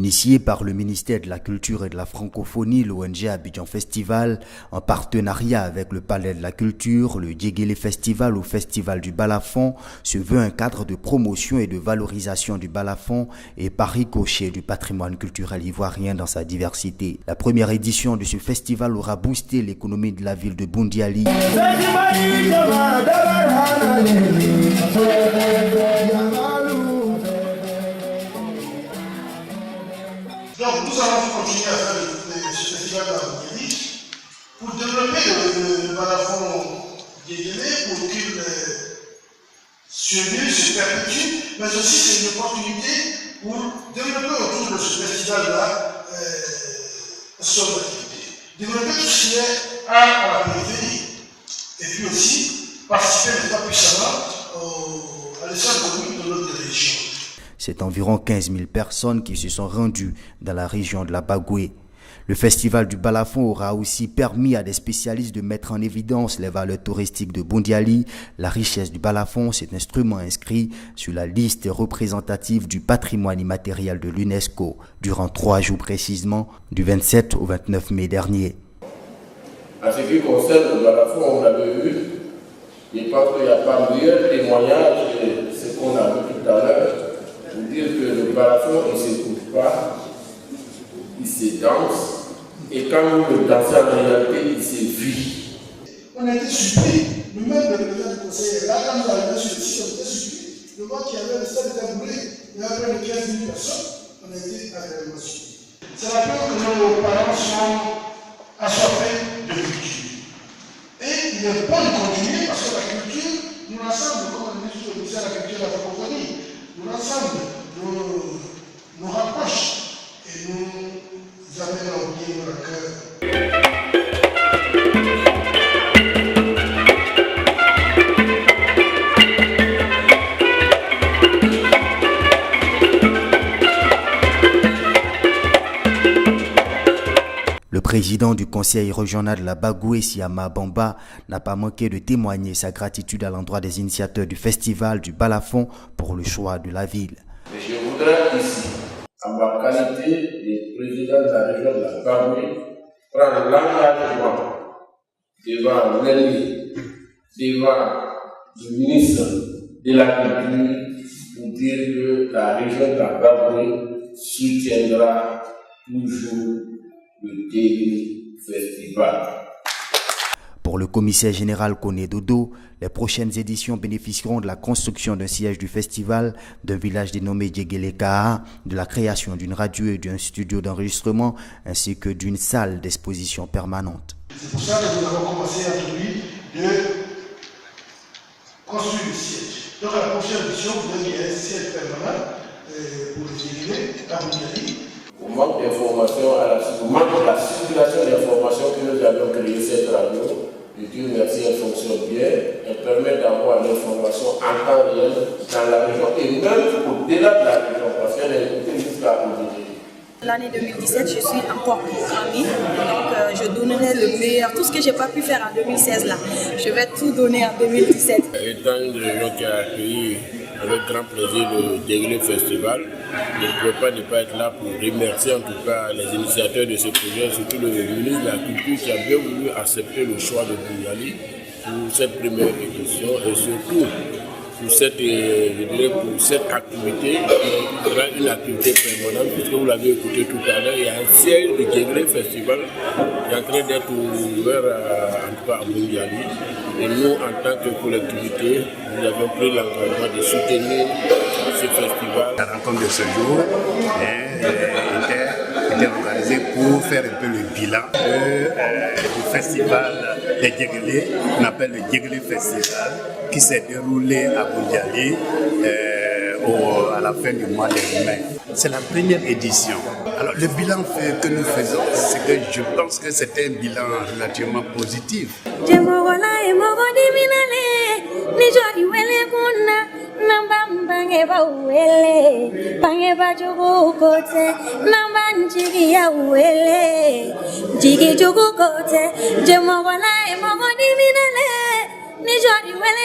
Initié par le ministère de la Culture et de la Francophonie, l'ONG Abidjan Festival, en partenariat avec le Palais de la Culture, le Djegele Festival ou Festival du Balafon se veut un cadre de promotion et de valorisation du balafon et par ricochet du patrimoine culturel ivoirien dans sa diversité. La première édition de ce festival aura boosté l'économie de la ville de Boundiali. Donc nous allons continuer à faire ce festival dans Boundiali pour développer le balafon Djegele pour qu'il se perpétue, mais aussi c'est une opportunité pour développer autour de ce festival-là son activité. Développer tout ce qui est art à la périphérie et puis aussi participer très puissamment à l'essence de notre région. C'est environ 15 000 personnes qui se sont rendues dans la région de la Bagoué. Le festival du balafon aura aussi permis à des spécialistes de mettre en évidence les valeurs touristiques de Boundiali. La richesse du balafon, cet instrument inscrit sur la liste représentative du patrimoine immatériel de l'UNESCO durant 3 jours précisément, du 27 au 29 mai dernier. En ce qui concerne le balafon, on l'avait vu, je pense qu'il n'y a pas meilleur témoignage que ce qu'on a vu tout à l'heure, pour dire que le balafon ne s'écoute pas, il se danse, et quand nous le dansons en réalité, il se vit. On a été surpris, nous-mêmes le président du conseil, là quand nous arrivons sur le site, on était surpris de voir qu'il y avait le stade était brûlé, il y avait près de 15 000 personnes, on a été agréablement surpris. C'est la preuve que nos parents sont assoiffés de culture. Et il est bon de continuer parce que la culture nous rassemble, comme on dit sur le ministère de la culture et de la francophonie, nous rassemble, nous rapproche et nous amène en bien dans le cœur. Le président du conseil régional de la Bagoué, Siama Bamba, n'a pas manqué de témoigner sa gratitude à l'endroit des initiateurs du festival du balafon pour le choix de la ville. Je voudrais ici, en ma qualité de président de la région de la Bagoué, prendre l'engagement devant l'ennemi, devant le ministre de la Culture, pour dire que la région de la Bagoué soutiendra toujours le Djegele Festival. Pour le commissaire général Koné Dodo, les prochaines éditions bénéficieront de la construction d'un siège du festival, d'un village dénommé Djegele Kaha, de la création d'une radio et d'un studio d'enregistrement, ainsi que d'une salle d'exposition permanente. C'est pour ça que nous avons commencé aujourd'hui de construire le siège. Donc à la prochaine édition, vous avez un siège permanent pour le Djegele à Boundiali. Au manque d'informations, au manque de la circulation d'informations que nous avons créé cette radio, et Dieu merci, elle fonctionne bien, elle permet d'avoir l'information en temps réel dans la région et même au-delà de la région, parce qu'elle est écoutée jusqu'à aujourd'hui. L'année 2017, je suis encore programmée, donc je donnerai le meilleur, tout ce que je n'ai pas pu faire en 2016 là, je vais tout donner en 2017. Étant une région qui a accueilli avec grand plaisir le Djegele Festival, je ne pouvais pas ne pas être là pour remercier en tout cas les initiateurs de ce projet, surtout le ministre de la Culture qui a bien voulu accepter le choix de Boundiali pour cette première édition et surtout pour cette activité qui sera une activité permanente, puisque vous l'avez écouté tout à l'heure, il y a un siège du Djegele Festival qui est en train d'être ouvert en tout cas à Boundiali. Et nous, en tant que collectivité, nous avons pris l'engagement de soutenir ce festival. La rencontre de ce jour était organisée pour faire un peu le bilan du festival des Djegele, qu'on appelle le Djegele Festival, qui s'est déroulé à Boundiali à la fin du mois de mai. C'est la première édition. Alors le bilan que nous faisons, c'est que je pense que c'était un bilan relativement positif. Ni jodi wele